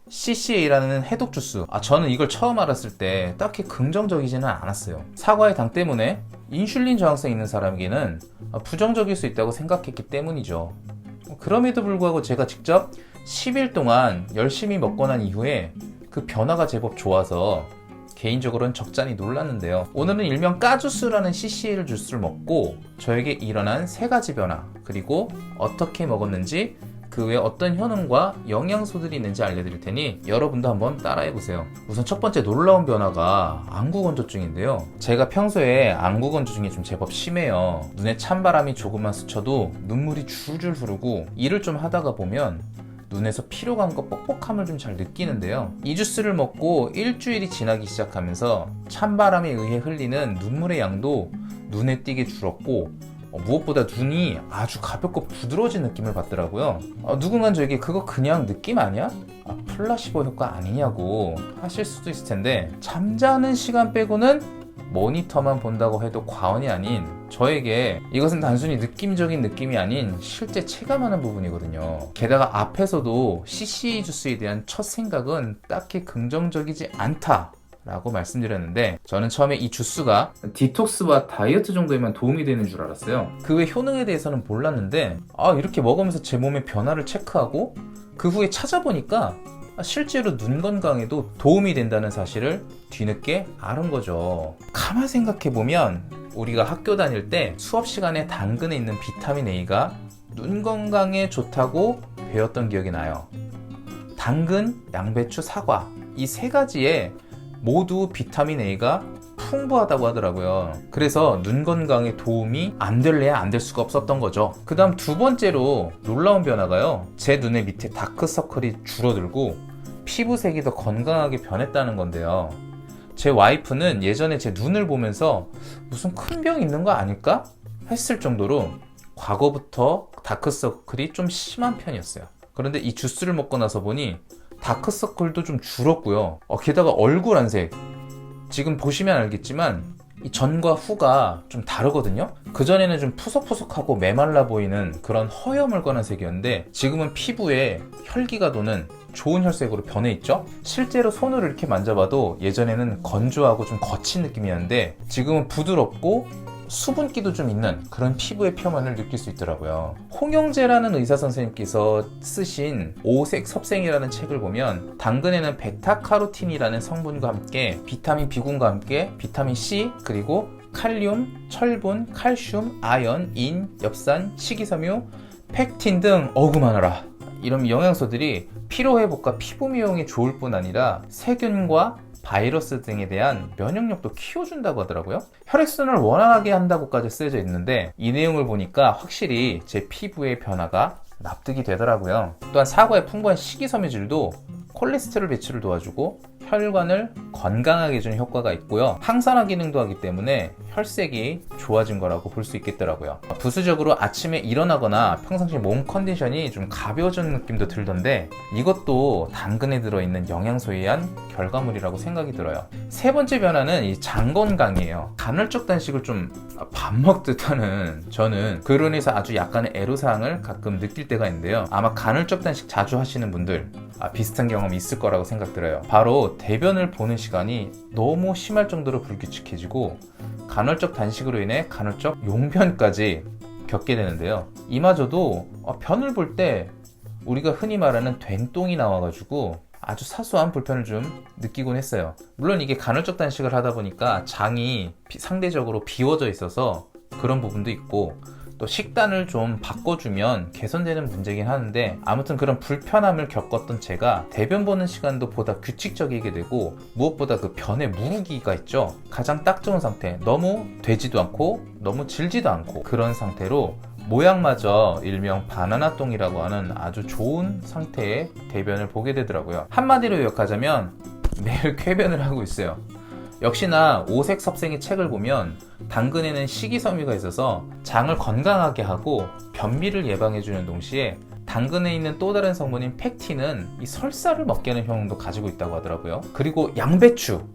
CCA라는 해독 주스. 저는 이걸 처음 알았을 때 딱히 긍정적이지는 않았어요. 사과의 당 때문에 인슐린 저항성 있는 사람에게는 부정적일 수 있다고 생각했기 때문이죠. 그럼에도 불구하고 제가 직접 10일 동안 열심히 먹고 난 이후에 그 변화가 제법 좋아서 개인적으로는 적잖이 놀랐는데요. 오늘은 일명 까주스라는 CCL 주스를 먹고 저에게 일어난 3가지 변화, 그리고 어떻게 먹었는지 그 외에 어떤 효능과 영양소들이 있는지 알려드릴 테니 여러분도 한번 따라해보세요. 우선 첫 번째 놀라운 변화가 안구건조증인데요. 제가 평소에 안구건조증이 좀 제법 심해요. 눈에 찬바람이 조금만 스쳐도 눈물이 줄줄 흐르고 일을 좀 하다가 보면 눈에서 피로감과 뻑뻑함을 좀 잘 느끼는데요. 이 주스를 먹고 일주일이 지나기 시작하면서 찬바람에 의해 흘리는 눈물의 양도 눈에 띄게 줄었고 무엇보다 눈이 아주 가볍고 부드러워진 느낌을 받더라고요. 누군가는 저에게 그거 그냥 느낌 아니야? 플라시보 효과 아니냐고 하실 수도 있을 텐데, 잠자는 시간 빼고는 모니터만 본다고 해도 과언이 아닌 저에게 이것은 단순히 느낌적인 느낌이 아닌 실제 체감하는 부분이거든요. 게다가 앞에서도 CCA 주스에 대한 첫 생각은 딱히 긍정적이지 않다 라고 말씀드렸는데, 저는 처음에 이 주스가 디톡스와 다이어트 정도에만 도움이 되는 줄 알았어요. 그 외 효능에 대해서는 몰랐는데 이렇게 먹으면서 제 몸의 변화를 체크하고 그 후에 찾아보니까 실제로 눈 건강에도 도움이 된다는 사실을 뒤늦게 알은 거죠. 가만 생각해보면 우리가 학교 다닐 때 수업 시간에 당근에 있는 비타민 A가 눈 건강에 좋다고 배웠던 기억이 나요. 당근, 양배추, 사과 이 3가지에 모두 비타민 A가 풍부하다고 하더라고요. 그래서 눈 건강에 도움이 안 될래야 안 될 수가 없었던 거죠. 그 다음 두 번째로 놀라운 변화가요, 제 눈의 밑에 다크서클이 줄어들고 피부색이 더 건강하게 변했다는 건데요. 제 와이프는 예전에 제 눈을 보면서 무슨 큰 병 있는 거 아닐까? 했을 정도로 과거부터 다크서클이 좀 심한 편이었어요. 그런데 이 주스를 먹고 나서 보니 다크서클도 좀 줄었고요. 게다가 얼굴 안색, 지금 보시면 알겠지만 이 전과 후가 좀 다르거든요. 그전에는 좀 푸석푸석하고 메말라 보이는 그런 허여멀건한 색이었는데 지금은 피부에 혈기가 도는 좋은 혈색으로 변해 있죠. 실제로 손으로 이렇게 만져봐도 예전에는 건조하고 좀 거친 느낌이었는데 지금은 부드럽고 수분기도 좀 있는 그런 피부의 표면을 느낄 수 있더라고요. 홍영재라는 의사 선생님께서 쓰신 오색 섭생이라는 책을 보면 당근에는 베타카로틴이라는 성분과 함께 비타민 B군과 함께 비타민 C, 그리고 칼륨, 철분, 칼슘, 아연, 인, 엽산, 식이섬유, 팩틴 등 많아라. 이런 영양소들이 피로회복과 피부 미용에 좋을 뿐 아니라 세균과 바이러스 등에 대한 면역력도 키워준다고 하더라고요. 혈액순환을 원활하게 한다고까지 쓰여져 있는데 이 내용을 보니까 확실히 제 피부의 변화가 납득이 되더라고요. 또한 사과의 풍부한 식이섬유질도 콜레스테롤 배출을 도와주고 혈관을 건강하게 해주는 효과가 있고요. 항산화 기능도 하기 때문에 혈색이 좋아진 거라고 볼 수 있겠더라고요. 부수적으로 아침에 일어나거나 평상시 몸 컨디션이 좀 가벼워지는 느낌도 들던데 이것도 당근에 들어있는 영양소에 의한 결과물이라고 생각이 들어요. 세 번째 변화는 이 장 건강이에요. 간헐적 단식을 좀 밥 먹듯 하는 저는 그로 인해서 아주 약간의 애로사항을 가끔 느낄 때가 있는데요. 아마 간헐적 단식 자주 하시는 분들 비슷한 경험이 있을 거라고 생각 들어요. 바로 대변을 보는 시간이 너무 심할 정도로 불규칙해지고 간헐적 단식으로 인해 간헐적 용변까지 겪게 되는데요. 이마저도 변을 볼 때 우리가 흔히 말하는 된똥이 나와가지고 아주 사소한 불편을 좀 느끼곤 했어요. 물론 이게 간헐적 단식을 하다 보니까 장이 상대적으로 비워져 있어서 그런 부분도 있고 또 식단을 좀 바꿔주면 개선되는 문제긴 하는데, 아무튼 그런 불편함을 겪었던 제가 대변 보는 시간도 보다 규칙적이게 되고 무엇보다 그 변의 무르기가 있죠. 가장 딱 좋은 상태, 너무 되지도 않고 너무 질지도 않고 그런 상태로 모양마저 일명 바나나 똥이라고 하는 아주 좋은 상태의 대변을 보게 되더라고요. 한마디로 요약하자면 매일 쾌변을 하고 있어요. 역시나 오색 섭생의 책을 보면 당근에는 식이섬유가 있어서 장을 건강하게 하고 변비를 예방해주는 동시에 당근에 있는 또 다른 성분인 팩틴은 이 설사를 먹게 하는 효능도 가지고 있다고 하더라고요. 그리고 양배추,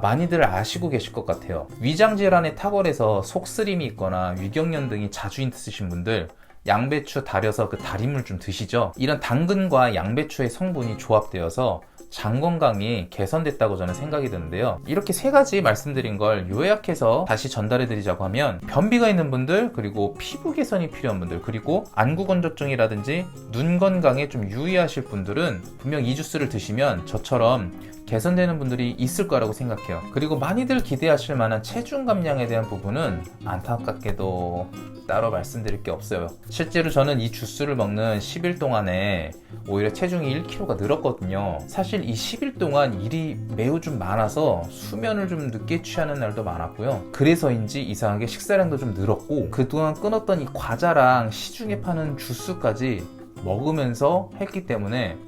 많이들 아시고 계실 것 같아요. 위장질환에 탁월해서 속쓰림이 있거나 위경련 등이 자주 있으신 분들 양배추 달여서 그 달인물 좀 드시죠. 이런 당근과 양배추의 성분이 조합되어서 장 건강이 개선됐다고 저는 생각이 드는데요. 이렇게 세 가지 말씀드린 걸 요약해서 다시 전달해 드리자고 하면, 변비가 있는 분들, 그리고 피부 개선이 필요한 분들, 그리고 안구 건조증이라든지 눈 건강에 좀 유의하실 분들은 분명 이 주스를 드시면 저처럼 개선되는 분들이 있을 거라고 생각해요. 그리고 많이들 기대하실 만한 체중 감량에 대한 부분은 안타깝게도 따로 말씀드릴 게 없어요. 실제로 저는 이 주스를 먹는 10일 동안에 오히려 체중이 1kg가 늘었거든요. 사실 이 10일 동안 일이 매우 좀 많아서 수면을 좀 늦게 취하는 날도 많았고요. 그래서인지 이상하게 식사량도 좀 늘었고, 그동안 끊었던 이 과자랑 시중에 파는 주스까지 먹으면서 했기 때문에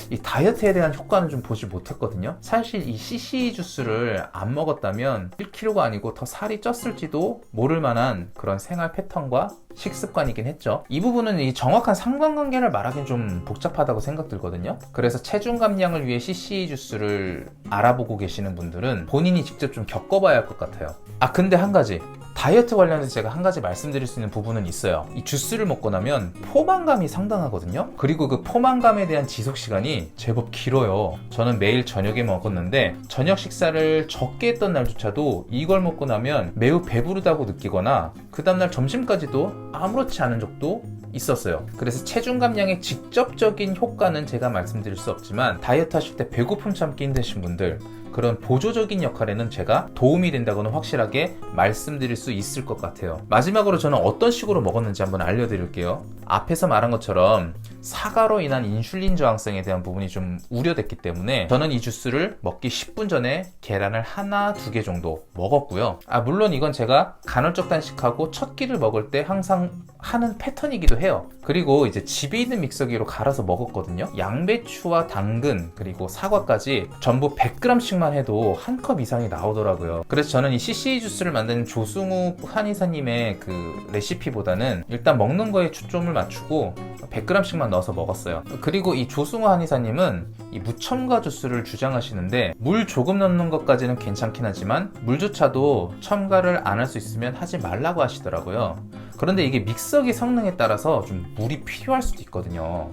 이 다이어트에 대한 효과는 좀 보지 못했거든요. 사실 이 CC 주스를 안 먹었다면 1kg가 아니고 더 살이 쪘을지도 모를 만한 그런 생활 패턴과 식습관이긴 했죠. 이 부분은 이 정확한 상관관계를 말하기는 좀 복잡하다고 생각 들거든요. 그래서 체중 감량을 위해 CC 주스를 알아보고 계시는 분들은 본인이 직접 좀 겪어봐야 할 것 같아요. 근데 한 가지, 다이어트 관련해서 제가 한 가지 말씀드릴 수 있는 부분은 있어요. 이 주스를 먹고 나면 포만감이 상당하거든요. 그리고 그 포만감에 대한 지속 시간이 제법 길어요. 저는 매일 저녁에 먹었는데 저녁 식사를 적게 했던 날조차도 이걸 먹고 나면 매우 배부르다고 느끼거나 그 다음날 점심까지도 아무렇지 않은 적도 있었어요. 그래서 체중 감량의 직접적인 효과는 제가 말씀드릴 수 없지만, 다이어트 하실 때 배고픔 참기 힘드신 분들, 그런 보조적인 역할에는 제가 도움이 된다고는 확실하게 말씀드릴 수 있을 것 같아요. 마지막으로 저는 어떤 식으로 먹었는지 한번 알려드릴게요. 앞에서 말한 것처럼 사과로 인한 인슐린 저항성에 대한 부분이 좀 우려됐기 때문에 저는 이 주스를 먹기 10분 전에 계란을 하나, 2개 정도 먹었고요. 물론 이건 제가 간헐적 단식하고 첫 끼를 먹을 때 항상 하는 패턴이기도 해요. 그리고 이제 집에 있는 믹서기로 갈아서 먹었거든요. 양배추와 당근, 그리고 사과까지 전부 100g씩만 해도 한 컵 이상이 나오더라고요. 그래서 저는 이 CC 주스를 만드는 조승우 한의사님의 그 레시피보다는 일단 먹는 거에 초점을 맞추고 100g씩만 넣어서 먹었어요. 그리고 이 조승우 한의사님은 이 무첨가 주스를 주장하시는데, 물 조금 넣는 것까지는 괜찮긴 하지만 물조차도 첨가를 안 할 수 있으면 하지 말라고 하시더라고요. 그런데 이게 믹서기 성능에 따라서 좀 물이 필요할 수도 있거든요.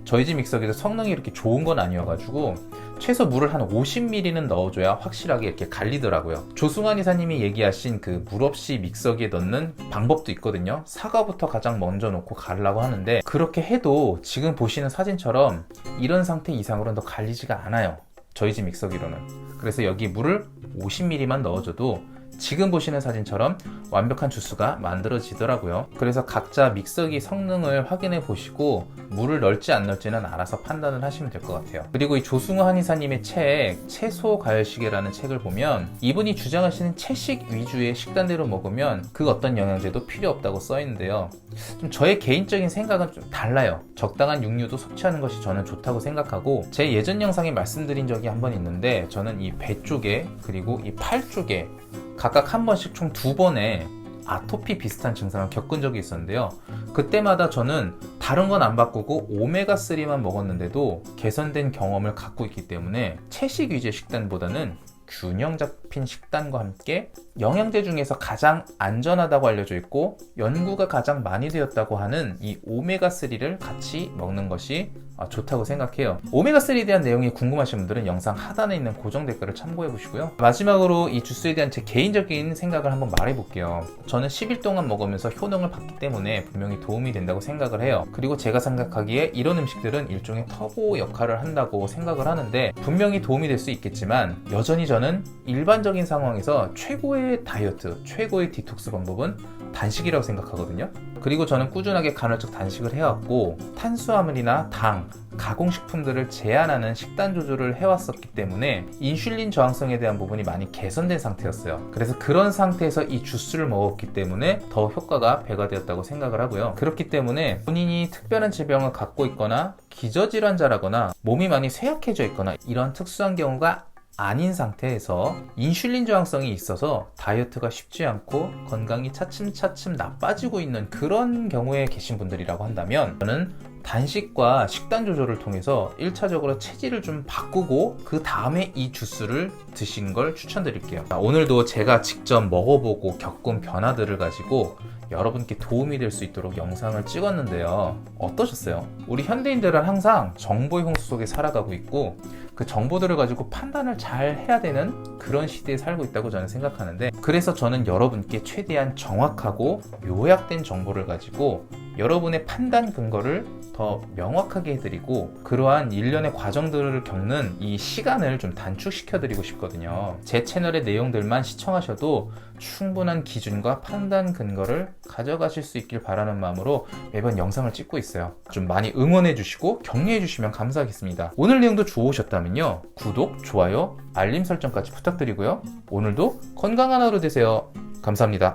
저희 집 믹서기도 성능이 이렇게 좋은 건 아니어가지고 최소 물을 한 50ml는 넣어줘야 확실하게 이렇게 갈리더라고요. 조승환 이사님이 얘기하신 그 물 없이 믹서기에 넣는 방법도 있거든요. 사과부터 가장 먼저 넣고 갈라고 하는데, 그렇게 해도 지금 보시는 사진처럼 이런 상태 이상으로는 더 갈리지가 않아요, 저희 집 믹서기로는. 그래서 여기 물을 50ml만 넣어줘도 지금 보시는 사진처럼 완벽한 주스가 만들어지더라고요. 그래서 각자 믹서기 성능을 확인해 보시고 물을 넣을지 안 넣을지는 알아서 판단을 하시면 될 것 같아요. 그리고 이 조승우 한의사님의 책 채소 가열시계라는 책을 보면 이분이 주장하시는 채식 위주의 식단대로 먹으면 그 어떤 영양제도 필요 없다고 써 있는데요. 좀 저의 개인적인 생각은 좀 달라요. 적당한 육류도 섭취하는 것이 저는 좋다고 생각하고, 제 예전 영상에 말씀드린 적이 한 번 있는데, 저는 이 배 쪽에 그리고 이 팔 쪽에 각각 한 번씩 총 2번의 아토피 비슷한 증상을 겪은 적이 있었는데요. 그때마다 저는 다른 건 안 바꾸고 오메가3만 먹었는데도 개선된 경험을 갖고 있기 때문에 채식 위주의 식단보다는 균형 잡힌 식단과 함께 영양제 중에서 가장 안전하다고 알려져 있고 연구가 가장 많이 되었다고 하는 이 오메가3를 같이 먹는 것이 좋다고 생각해요. 오메가3에 대한 내용이 궁금하신 분들은 영상 하단에 있는 고정 댓글을 참고해 보시고요. 마지막으로 이 주스에 대한 제 개인적인 생각을 한번 말해 볼게요. 저는 10일 동안 먹으면서 효능을 봤기 때문에 분명히 도움이 된다고 생각을 해요. 그리고 제가 생각하기에 이런 음식들은 일종의 터보 역할을 한다고 생각을 하는데, 분명히 도움이 될 수 있겠지만 여전히 저는 일반적인 상황에서 최고의 다이어트, 최고의 디톡스 방법은 단식이라고 생각하거든요. 그리고 저는 꾸준하게 간헐적 단식을 해왔고 탄수화물이나 당, 가공식품들을 제한하는 식단 조절을 해왔었기 때문에 인슐린 저항성에 대한 부분이 많이 개선된 상태였어요. 그래서 그런 상태에서 이 주스를 먹었기 때문에 더 효과가 배가 되었다고 생각을 하고요. 그렇기 때문에 본인이 특별한 질병을 갖고 있거나 기저질환자라거나 몸이 많이 쇠약해져 있거나 이런 특수한 경우가 아닌 상태에서 인슐린 저항성이 있어서 다이어트가 쉽지 않고 건강이 차츰차츰 나빠지고 있는 그런 경우에 계신 분들이라고 한다면, 저는 단식과 식단 조절을 통해서 1차적으로 체질을 좀 바꾸고 그 다음에 이 주스를 드시는 걸 추천드릴게요. 오늘도 제가 직접 먹어보고 겪은 변화들을 가지고 여러분께 도움이 될 수 있도록 영상을 찍었는데요. 어떠셨어요? 우리 현대인들은 항상 정보의 홍수 속에 살아가고 있고 그 정보들을 가지고 판단을 잘 해야 되는 그런 시대에 살고 있다고 저는 생각하는데, 그래서 저는 여러분께 최대한 정확하고 요약된 정보를 가지고 여러분의 판단 근거를 더 명확하게 해드리고, 그러한 일련의 과정들을 겪는 이 시간을 좀 단축시켜드리고 싶거든요. 제 채널의 내용들만 시청하셔도 충분한 기준과 판단 근거를 가져가실 수 있길 바라는 마음으로 매번 영상을 찍고 있어요. 좀 많이 응원해 주시고 격려해 주시면 감사하겠습니다. 오늘 내용도 좋으셨다면요, 구독, 좋아요, 알림 설정까지 부탁드리고요. 오늘도 건강한 하루 되세요. 감사합니다.